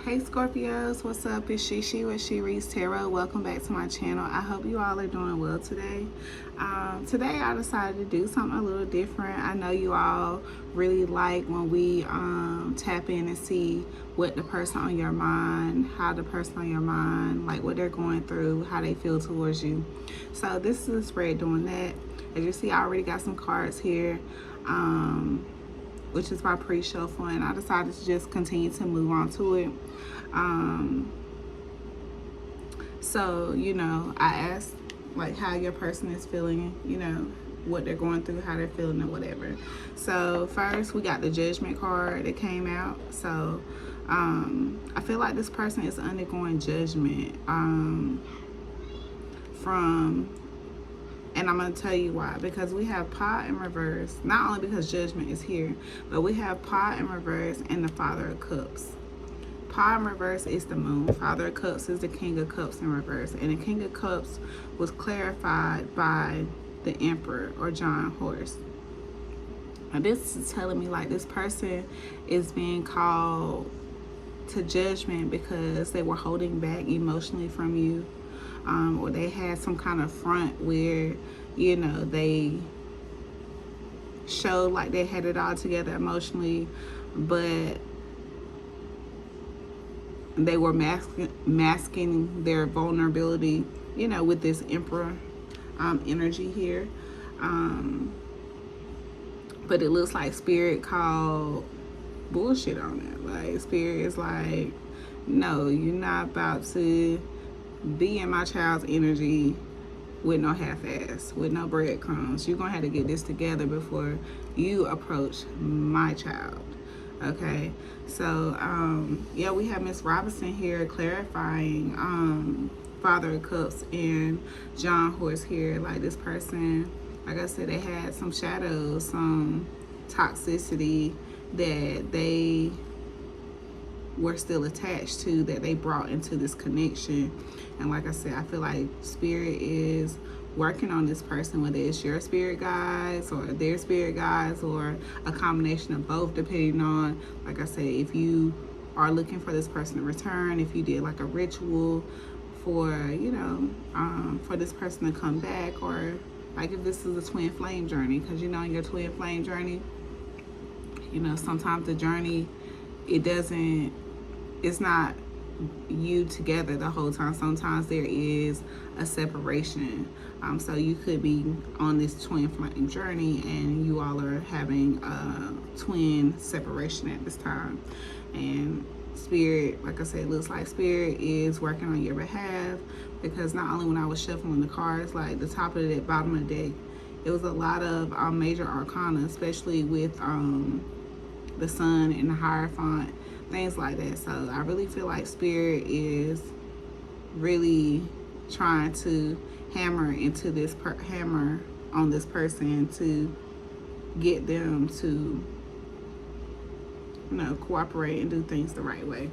Hey Scorpios, what's up? It's Shishi with She Reads Tarot. Welcome back to my channel. I hope you all are doing well today. Today I decided to do something a little different. I know you all really like when we tap in and see what the person on your mind, how the person on your mind, like what they're going through, how they feel towards you. So this is a spread doing that. As you see, I already got some cards here. Which is my pre-shuffle, and I decided to just continue to move on to it. So, I asked like how your person is feeling, what they're going through, how they're feeling or whatever. So first we got the Judgment card that came out. So I feel like this person is undergoing judgment and I'm going to tell you why. Because we have pot in reverse. Not only because judgment is here, but we have pot in reverse and the Father of Cups. Pot in reverse is the moon. Father of Cups is the King of Cups in reverse. And the King of Cups was clarified by the Emperor or John Horse. And this is telling me like this person is being called to judgment because they were holding back emotionally from you. Or they had some kind of front where, they showed like they had it all together emotionally, but they were masking their vulnerability, with this Emperor energy here. But it looks like Spirit called bullshit on it. Like Spirit is like, no, you're not about to be in my child's energy with no half-ass, with no breadcrumbs. You're gonna have to get this together before you approach my child. Okay, so yeah, we have Miss Robinson here clarifying Father of Cups and John Horse here. Like this person, like I said, they had some shadows, some toxicity that they were still attached to, that they brought into this connection. And like I said, I feel like Spirit is working on this person, whether it's your spirit guides or their spirit guides or a combination of both, depending on, like I said, if you are looking for this person to return, if you did like a ritual for, for this person to come back, or like if this is a twin flame journey, because in your twin flame journey, sometimes the journey, it's not you together the whole time. Sometimes there is a separation. So you could be on this twin flame journey and you all are having a twin separation at this time. And Spirit, like I said, it looks like Spirit is working on your behalf, because not only when I was shuffling the cards, like the top of the deck, bottom of the deck, it was a lot of major arcana, especially with the Sun and the Hierophant, things like that. So I really feel like Spirit is really trying to hammer on this person to get them to cooperate and do things the right way.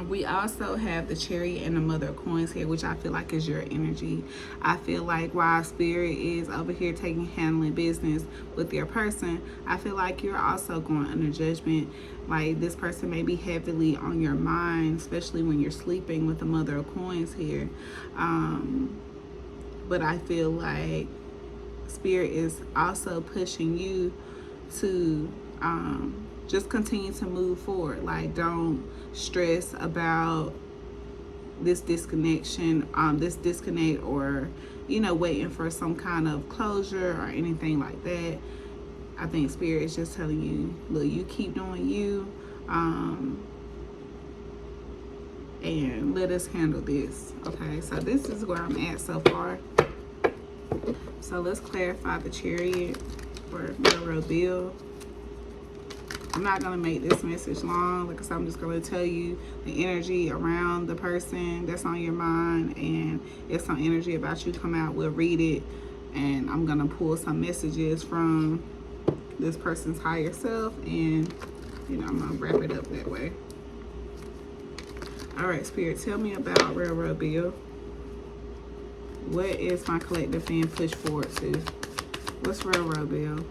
We also have the Chariot and the Mother of Coins here, which I feel like is your energy. I feel like while Spirit is over here handling business with your person, I feel like you're also going under judgment. Like this person may be heavily on your mind, especially when you're sleeping, with the Mother of Coins here. But I feel like Spirit is also pushing you to just continue to move forward. Like, don't stress about this disconnection, this disconnect, or waiting for some kind of closure or anything like that. I think Spirit is just telling you, look, you keep doing you, and let us handle this. Okay, so this is where I'm at so far. So let's clarify the Chariot for Real Bill. I'm not going to make this message long, because I'm just going to tell you the energy around the person that's on your mind, and if some energy about you come out, we'll read it, and I'm going to pull some messages from this person's higher self, and I'm going to wrap it up that way. All right, Spirit, tell me about Real Bill. What is my collective being pushed forward to? What's Real Bill?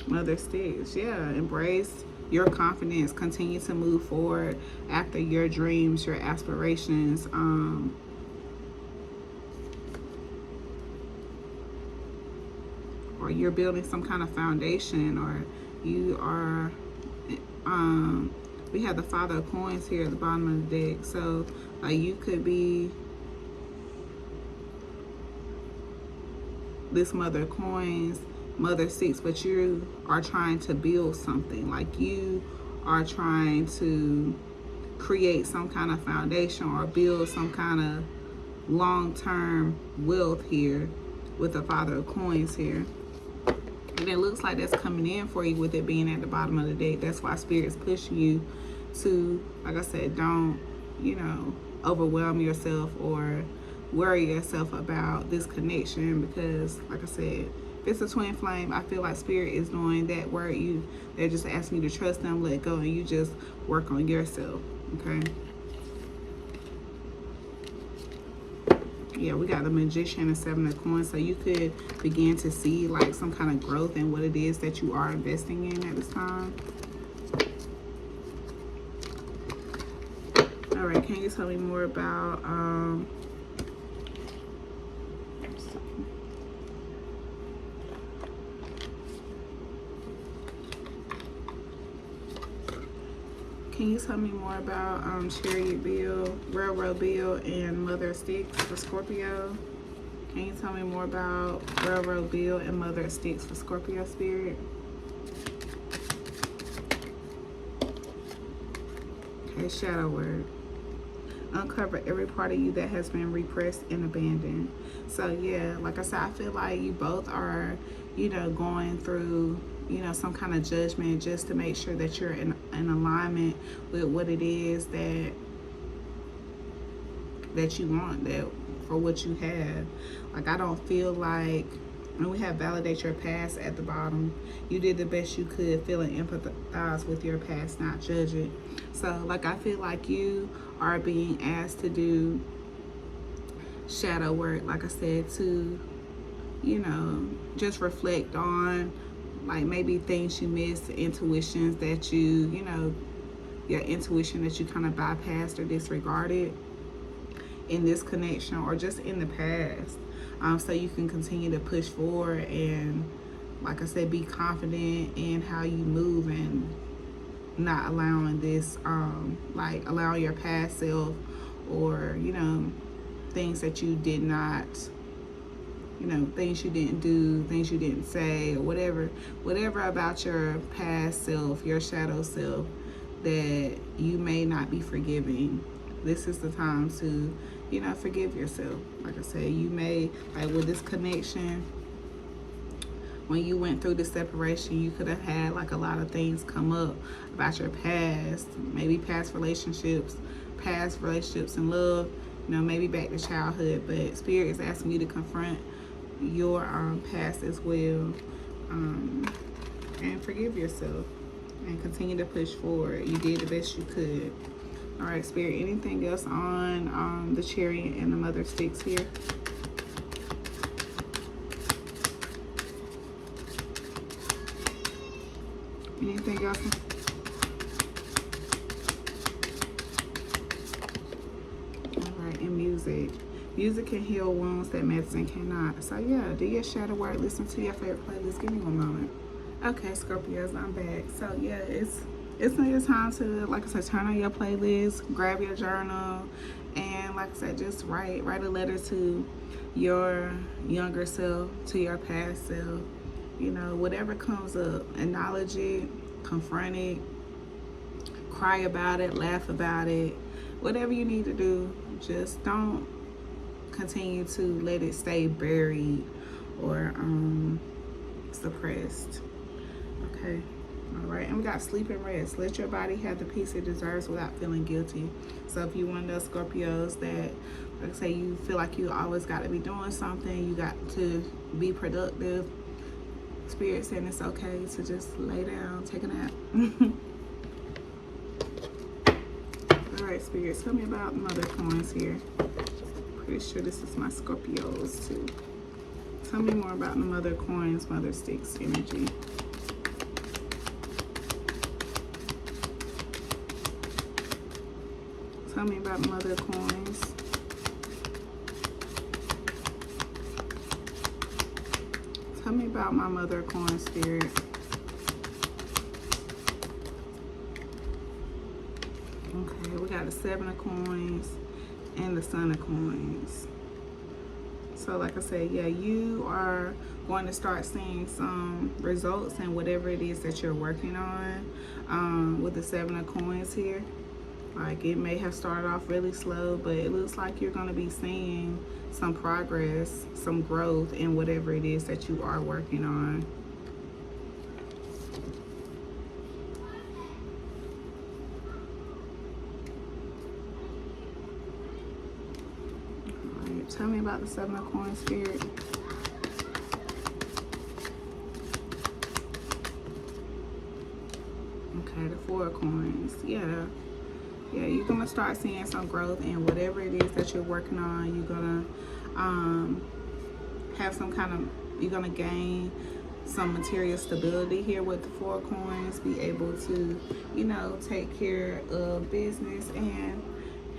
Mother Sticks, yeah, embrace your confidence, continue to move forward after your dreams, your aspirations. Or you're building some kind of foundation, or you are we have the Father of Coins here at the bottom of the deck. So like you could be this Mother of Coins, Mother 6, but you are trying to build something. Like you are trying to create some kind of foundation or build some kind of long-term wealth here with the Father of Coins here. And it looks like that's coming in for you with it being at the bottom of the deck. That's why Spirit's pushing you to, like I said, don't, you know, overwhelm yourself or worry yourself about this connection, because like I said, if it's a twin flame, I feel like Spirit is doing that where they're just asking you to trust them, let go, and you just work on yourself. Okay. Yeah, we got the Magician and 7 of Coins. So you could begin to see like some kind of growth in what it is that you are investing in at this time. All right, can you tell me more about can you tell me more about Chariot Bill, Railroad Bill, and Mother of Sticks for Scorpio? Can you tell me more about Railroad Bill and Mother of Sticks for Scorpio, Spirit? Okay, Shadow Word. Uncover every part of you that has been repressed and abandoned. So yeah, like I said, I feel like you both are, you know, going through, you know, some kind of judgment just to make sure that you're in alignment with what it is that you want, that for what you have. Like I don't feel like, and we have validate your past at the bottom. You did the best you could, feel and empathize with your past, not judge it. So like I feel like you are being asked to do shadow work, like I said, to, you know, just reflect on like maybe things you missed, intuitions that you know, your intuition that you kind of bypassed or disregarded in this connection or just in the past. So you can continue to push forward and, like I said, be confident in how you move and not allowing this, like allowing your past self or, you know, things that you did not, you know, things you didn't do, things you didn't say, or whatever about your past self, your shadow self that you may not be forgiving. This is the time to, you know, forgive yourself. Like I said, you may, like with this connection, when you went through the separation, you could have had like a lot of things come up about your past, maybe past relationships in love, you know, maybe back to childhood. But Spirit is asking you to confront your past as well, and forgive yourself and continue to push forward. You did the best you could. All right, Spirit, anything else on the Chariot and the Mother of Sticks here? Anything else? All right, and music. Music can heal wounds that medicine cannot. So yeah, do your shadow work, listen to your favorite playlist. Give me one moment. Okay, Scorpios, I'm back. So yeah, it's not your time to, like I said, turn on your playlist, grab your journal, and like I said, just write a letter to your younger self, to your past self. You know, whatever comes up, acknowledge it, confront it, cry about it, laugh about it, whatever you need to do. Just don't continue to let it stay buried or suppressed. Okay. All right, and we got sleep and rest. Let your body have the peace it deserves without feeling guilty. So if you're one of those Scorpios that, like I say, you feel like you always got to be doing something, you got to be productive, Spirit saying it's okay to just lay down, take a nap. All right, Spirit, tell me about Mother Coins here. Pretty sure this is my Scorpios too. Tell me more about the Mother Coins, Mother Sticks energy. Tell me about Mother of Coins. Tell me about my Mother of Coins, Spirit. Okay, we got the Seven of Coins and the Son of Coins. So like I said, yeah, you are going to start seeing some results in whatever it is that you're working on with the Seven of Coins here. Like, it may have started off really slow, but it looks like you're going to be seeing some progress, some growth in whatever it is that you are working on. All right, tell me about the Seven of Coins, Spirit. Okay, the Four of Coins. Yeah, you're gonna start seeing some growth in whatever it is that you're working on. You're gonna have some kind of, you're gonna gain some material stability here with the Four of Coins. Be able to, you know, take care of business and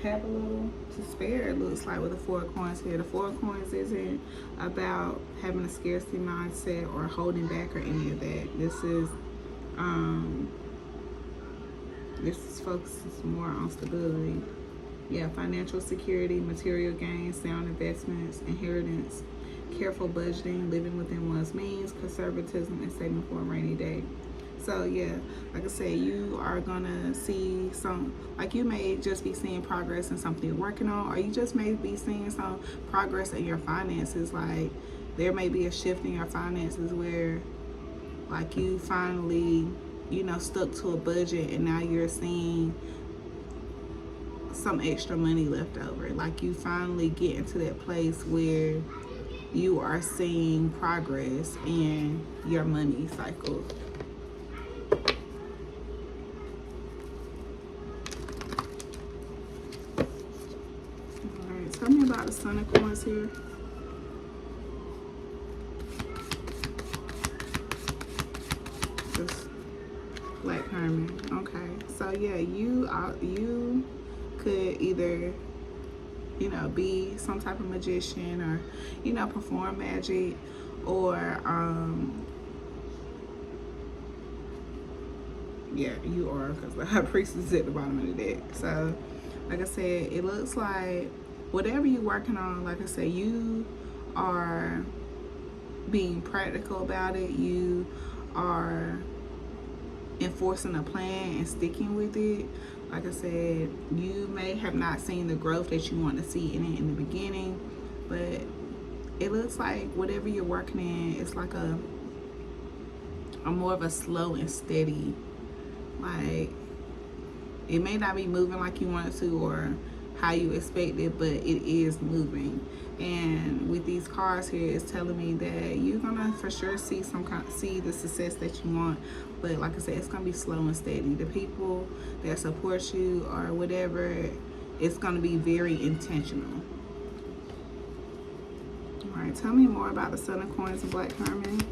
have a little to spare, it looks like, with the Four of Coins here. The Four of Coins isn't about having a scarcity mindset or holding back or any of that. This focuses more on stability. Yeah, financial security, material gains, sound investments, inheritance, careful budgeting, living within one's means, conservatism, and saving for a rainy day. So yeah, like I said, you are gonna see some, like, you may just be seeing progress in something you're working on, or you just may be seeing some progress in your finances. Like, there may be a shift in your finances where, like, you finally, you know, stuck to a budget and now you're seeing some extra money left over. Like, you finally get into that place where you are seeing progress in your money cycle. Alright, tell me about the Son of Coins here. Black Hermit. Okay, so yeah, you could either, you know, be some type of magician, or, you know, perform magic, or yeah, you are, because the High Priest is at the bottom of the deck. So like I said, it looks like whatever you're working on, like I said, you are being practical about it. You are enforcing a plan and sticking with it. Like I said, you may have not seen the growth that you want to see in it in the beginning, but it looks like whatever you're working in, it's like a more of a slow and steady, like, it may not be moving like you want it to or how you expect it, but it is moving. And with these cards here, it's telling me that you're gonna for sure see see the success that you want. But like I said, it's gonna be slow and steady. The people that support you or whatever, it's gonna be very intentional. All right, tell me more about the Son of Coins and Black Hermit.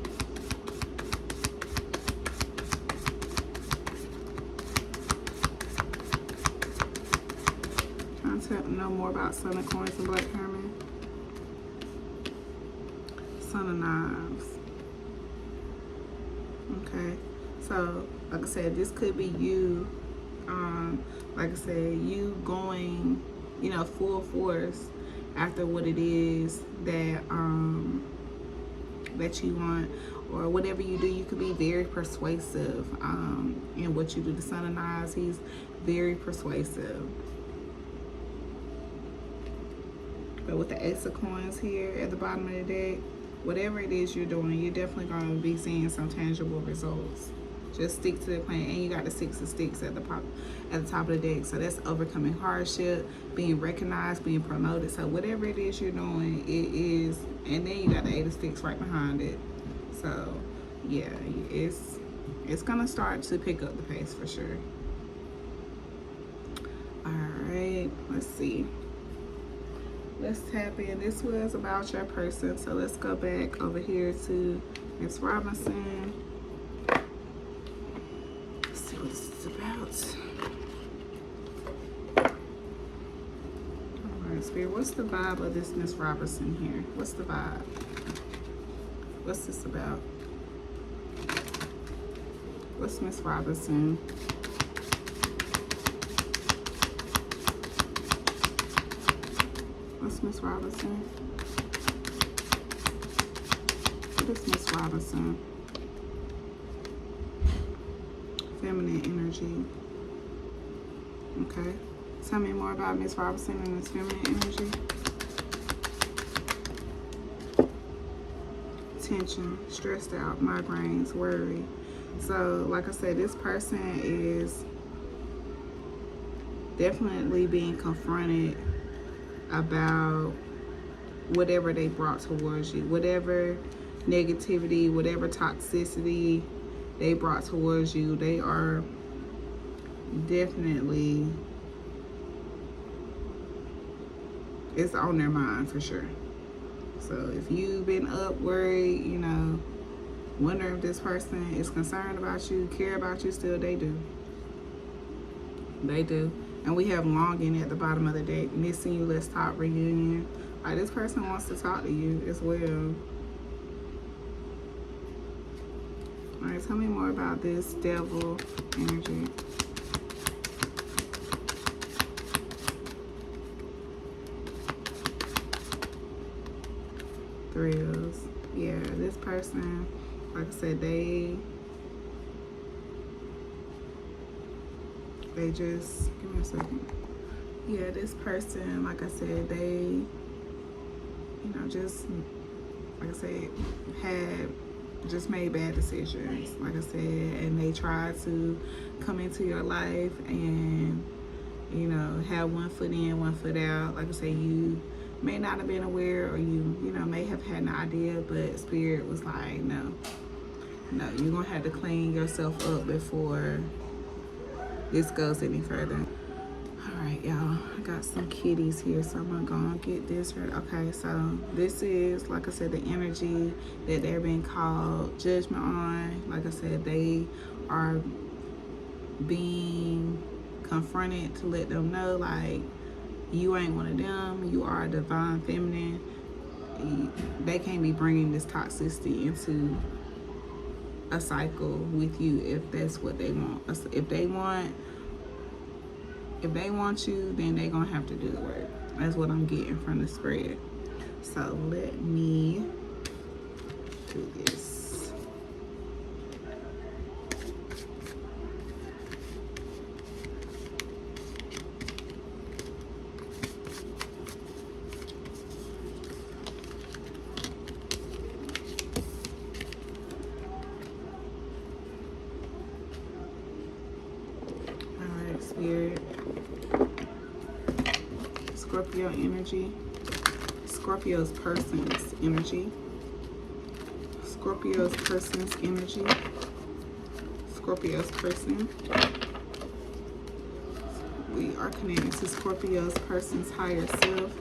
Trying to know more about Son of Coins and Black Hermit. Son of Knives. Okay, so like I said, this could be you, like I said, you going, you know, full force after what it is that that you want, or whatever you do. You could be very persuasive in what you do. The Son of Knives, he's very persuasive. But with the Ace of Coins here at the bottom of the deck, whatever it is you're doing, you're definitely going to be seeing some tangible results. Just stick to the plan. And you got the Six of Sticks at the top of the deck. So that's overcoming hardship, being recognized, being promoted. So whatever it is you're doing, it is. And then you got the Eight of Sticks right behind it. So yeah, it's going to start to pick up the pace for sure. All right, let's see. Let's tap in. This was about your person, so let's go back over here to Miss Robinson. Let's see what this is about. Spirit, what's the vibe of this Miss Robertson here? What's the vibe? What's this about? What's Miss Robertson? What's Miss Robertson? What is Miss Robertson? Feminine energy. Okay. Tell me more about Miss Robertson and this feminine energy. Tension, stressed out, migraines, worry. So, like I said, this person is definitely being confronted about whatever they brought towards you. Whatever negativity, whatever toxicity they brought towards you, they are definitely, it's on their mind for sure. So if you've been up worried, you know, wondering if this person is concerned about you, care about you still, they do. They do. And we have longing at the bottom of the deck. Missing you, let's talk, reunion. Like, this person wants to talk to you as well. All right, tell me more about this devil energy. Thrills. Yeah, this person, like I said, they just, give me a second. Yeah, this person, like I said, they, you know, just, like I said, had just made bad decisions, like I said, and they tried to come into your life and, you know, have one foot in, one foot out. Like I said, you may not have been aware, or you know, may have had an idea, but Spirit was like, no, you're gonna have to clean yourself up before this goes any further. All right, y'all, I got some kitties here, so I'm gonna get this right. Okay, so this is, like I said, the energy that they're being called judgment on. Like I said, they are being confronted to let them know, like, you ain't one of them. You are a divine feminine. They can't be bringing this toxicity into a cycle with you if that's what they want. If they want you, then they're gonna have to do the work. That's what I'm getting from the spread. So let me do this. Spirit, Scorpio energy, Scorpio's person's energy, Scorpio's person's energy, Scorpio's person. We are connected to Scorpio's person's higher self.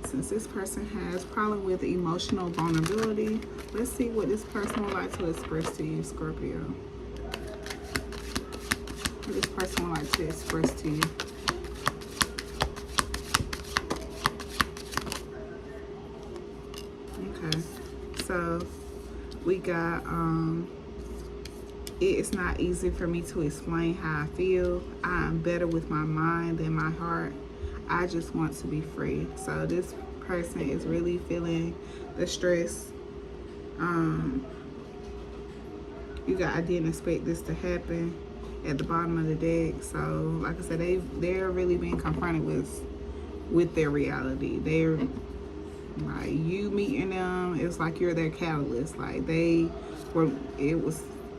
Since this person has problem with emotional vulnerability, let's see what this person would like to express to you, Scorpio. This person would like to express to you. Okay, so we got it is not easy for me to explain how I feel. I am better with my mind than my heart. I just want to be free. So this person is really feeling the stress. You got, I didn't expect this to happen, at the bottom of the deck. So like I said, they're really being confronted with their reality. They're like, you meeting them, it's like you're their catalyst. Like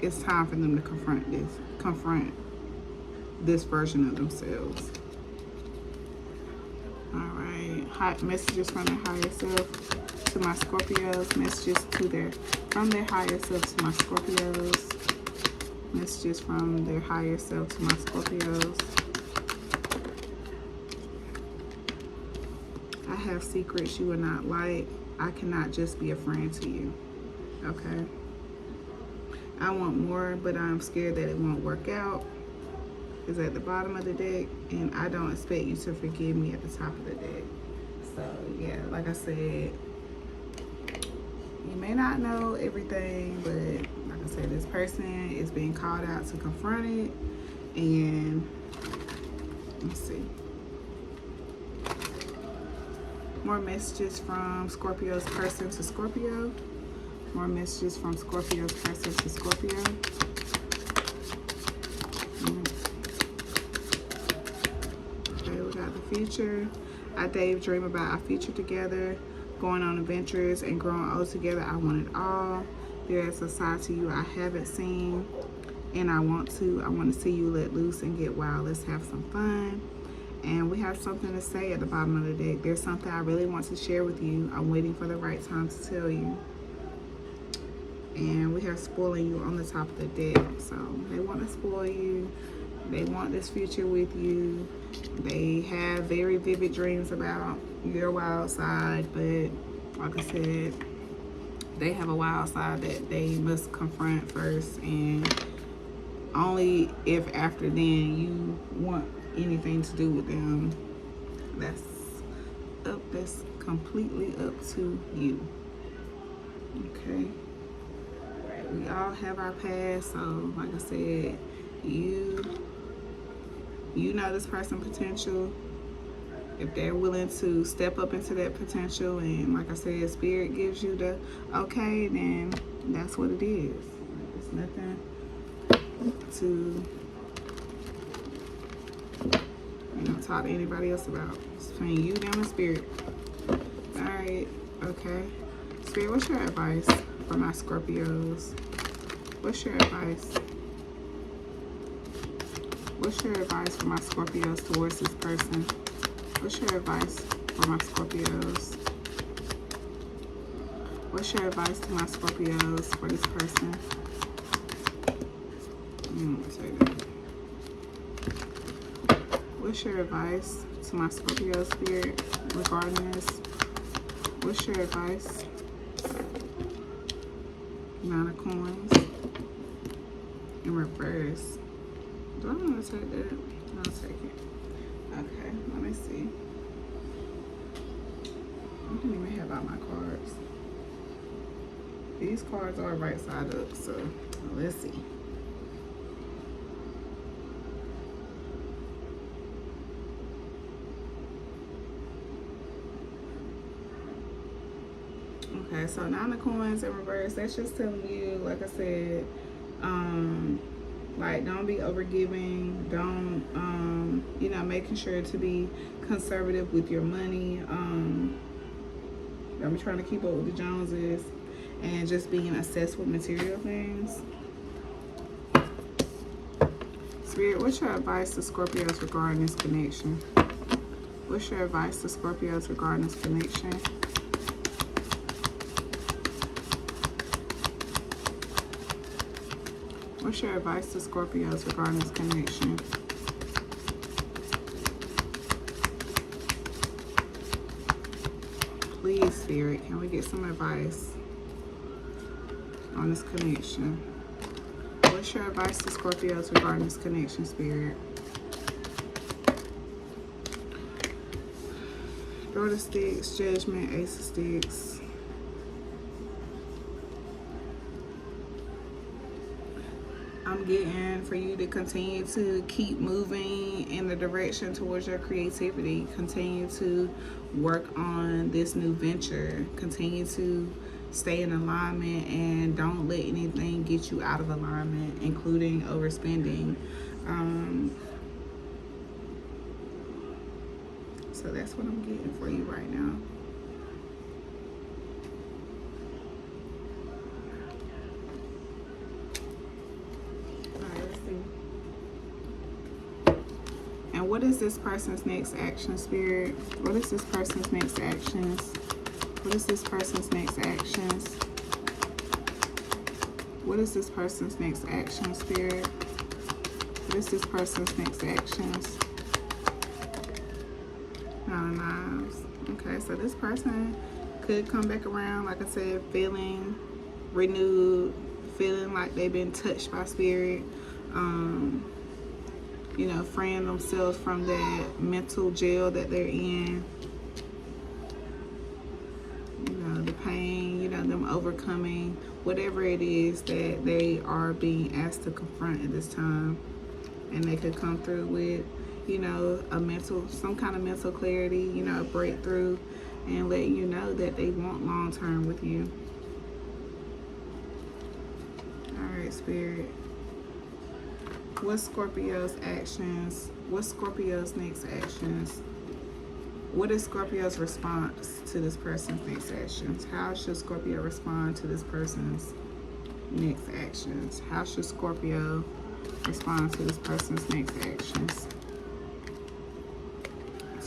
it's time for them to confront this version of themselves. All right, hot messages from their higher self to my Scorpios. Messages from their higher self to my Scorpios. Messages from their higher self to my Scorpios. I have secrets you will not like. I cannot just be a friend to you. Okay. I want more, but I'm scared that it won't work out. Is at the bottom of the deck, and I don't expect you to forgive me at the top of the deck. So yeah, like I said, you may not know everything, but like I said, this person is being called out to confront it. And let's see, more messages from Scorpio's person to Scorpio. More messages from Scorpio's person to Scorpio. Okay, we got the future. I daydream about our future together, going on adventures and growing old together. I want it all. There is a side to you I haven't seen, and I want to. I want to see you let loose and get wild. Let's have some fun. And we have something to say at the bottom of the deck. There's something I really want to share with you. I'm waiting for the right time to tell you. And we have spoiling you on the top of the deck. So they want to spoil you. They want this future with you. They have very vivid dreams about your wild side, but like I said, they have a wild side that they must confront first, and only if after then you want anything to do with them. That's completely up to you. Okay. We all have our past, so like I said, you know this person's potential. If they're willing to step up into that potential, and like I said, Spirit gives you the okay, then that's what it is. There's nothing to talk to anybody else about. It's between you, them, and Spirit. Alright, okay. Spirit, what's your advice for my Scorpios? What's your advice? What's your advice for my Scorpios towards this person? What's your advice for my Scorpios? What's your advice to my Scorpios for this person? Say that. What's your advice to my Scorpio Spirit regarding this? What's your advice? Nine of Coins in reverse. Do I want to take that? I'll take it. Okay, let me see. I don't even have out my cards. These cards are right side up, so let's see. Okay, so Nine of Coins in reverse. That's just telling you, like I said, like, don't be overgiving. Don't, making sure to be conservative with your money. Don't be trying to keep up with the Joneses, and just being obsessed with material things. Spirit, what's your advice to Scorpios regarding this connection? What's your advice to Scorpios regarding this connection? What's your advice to Scorpios regarding this connection? Please, Spirit, can we get some advice on this connection? What's your advice to Scorpios regarding this connection, Spirit? Lord of Sticks, Judgment, Ace of Sticks. I'm getting for you to continue to keep moving in the direction towards your creativity. Continue to work on this new venture. Continue to stay in alignment, and don't let anything get you out of alignment, including overspending. So that's what I'm getting for you right now. And what is this person's next action, Spirit? What is this person's next actions? What is this person's next actions? What is this person's next action, Spirit? What is this person's next actions? Nine of Knives. Okay, so this person could come back around, like I said, feeling renewed, feeling like they've been touched by Spirit. Freeing themselves from that mental jail that they're in. overcoming whatever it is that they are being asked to confront at this time. And they could come through with, you know, some kind of mental clarity, you know, a breakthrough, and let you know that they want long term with you. All right, Spirit. What's Scorpio's actions? What's Scorpio's next actions? What is Scorpio's response to this person's next actions? How should Scorpio respond to this person's next actions? How should Scorpio respond to this person's next actions?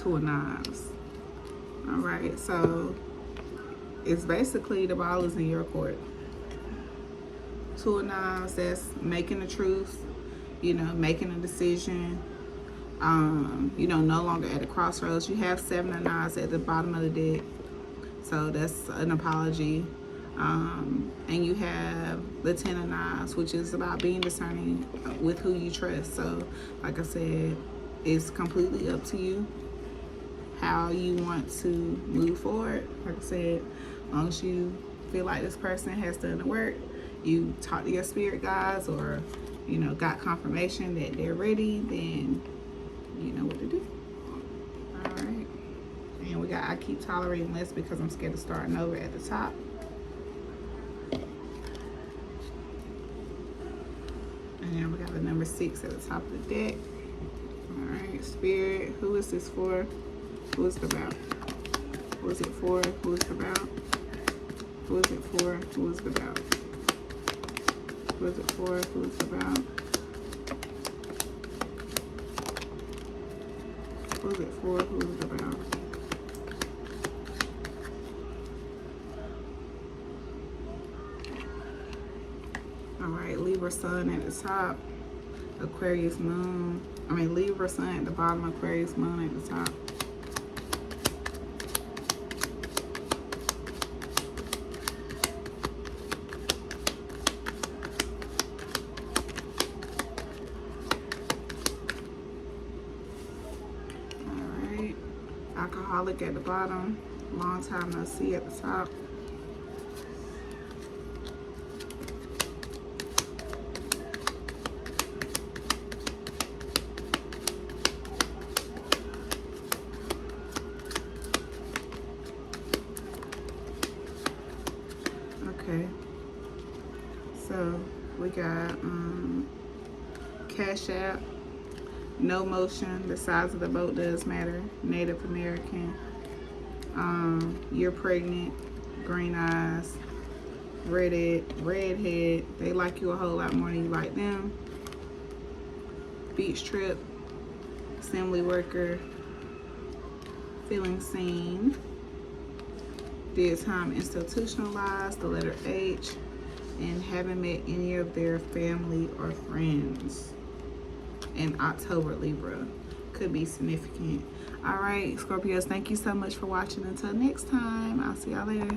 Two of Knives. All right, so it's basically the ball is in your court. Two of Knives, that's making the truth, you know, making a decision. You know, no longer at a crossroads. You have Seven of Knives at the bottom of the deck, so that's an apology. And you have the Ten of Knives, which is about being discerning with who you trust. So, like I said, it's completely up to you how you want to move forward. Like I said, as long as you feel like this person has done the work, you talk to your spirit guides, or, you know, got confirmation that they're ready, then you know what to do. All right. And we got I keep tolerating less because I'm scared of starting over at the top. And then we got the number 6 at the top of the deck. All right, Spirit, who is this for? Who is it about? Who is it for? Who is it about? Who is it for? Who is it about? Who is it for? Who is it about? Who is it for? Who is it about? All right, Libra Sun at the top, Aquarius Moon. Libra Sun at the bottom, Aquarius Moon at the top. Alcoholic at the bottom, long time no see at the top. Okay, so we got Cash App. No motion. The size of the boat does matter. Native American. You're pregnant. Green eyes. Redhead. They like you a whole lot more than you like them. Beach trip. Assembly worker. Feeling seen. Did time institutionalized. The letter H. And haven't met any of their family or friends. In October, Libra. Could be significant. All right, Scorpios, thank you so much for watching. Until next time, I'll see y'all later.